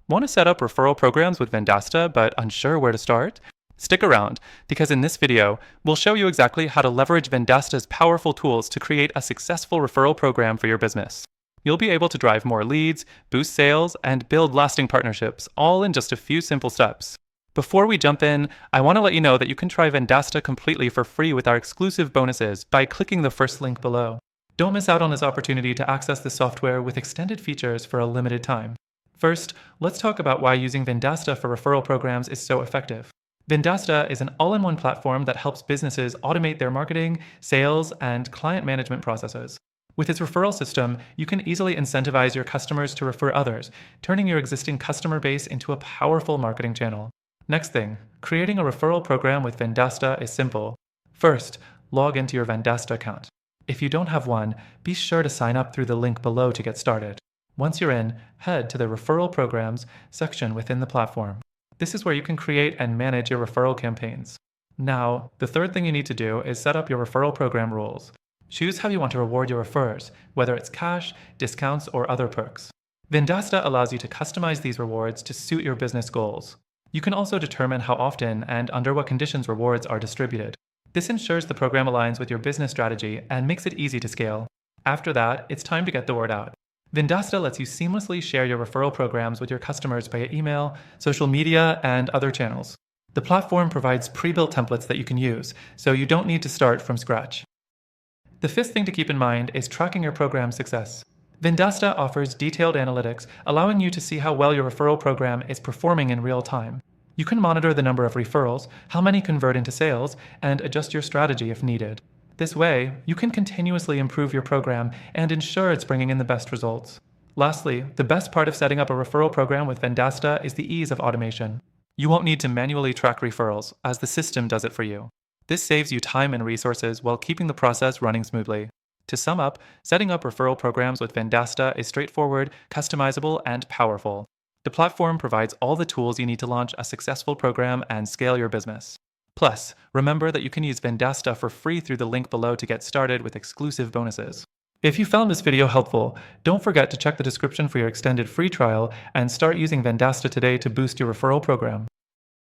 Want to set up referral programs with Vendasta but unsure where to start? Stick around, because in this video, we'll show you exactly how to leverage Vendasta's powerful tools to create a successful referral program for your business. You'll be able to drive more leads, boost sales, and build lasting partnerships, all in just a few simple steps. Before we jump in, I want to let you know that you can try Vendasta completely for free with our exclusive bonuses by clicking the first link below. Don't miss out on this opportunity to access this software with extended features for a limited time. First, let's talk about why using Vendasta for referral programs is so effective. Vendasta is an all-in-one platform that helps businesses automate their marketing, sales, and client management processes. With its referral system, you can easily incentivize your customers to refer others, turning your existing customer base into a powerful marketing channel. Next thing, creating a referral program with Vendasta is simple. First, log into your Vendasta account. If you don't have one, be sure to sign up through the link below to get started. Once you're in, head to the Referral Programs section within the platform. This is where you can create and manage your referral campaigns. Now, the third thing you need to do is set up your referral program rules. Choose how you want to reward your referrers, whether it's cash, discounts, or other perks. Vendasta allows you to customize these rewards to suit your business goals. You can also determine how often and under what conditions rewards are distributed. This ensures the program aligns with your business strategy and makes it easy to scale. After that, it's time to get the word out. Vendasta lets you seamlessly share your referral programs with your customers via email, social media, and other channels. The platform provides pre-built templates that you can use, so you don't need to start from scratch. The fifth thing to keep in mind is tracking your program success. Vendasta offers detailed analytics, allowing you to see how well your referral program is performing in real time. You can monitor the number of referrals, how many convert into sales, and adjust your strategy if needed. This way, you can continuously improve your program and ensure it's bringing in the best results. Lastly, the best part of setting up a referral program with Vendasta is the ease of automation. You won't need to manually track referrals, as the system does it for you. This saves you time and resources while keeping the process running smoothly. To sum up, setting up referral programs with Vendasta is straightforward, customizable, and powerful. The platform provides all the tools you need to launch a successful program and scale your business. Plus, remember that you can use Vendasta for free through the link below to get started with exclusive bonuses. If you found this video helpful, don't forget to check the description for your extended free trial and start using Vendasta today to boost your referral program.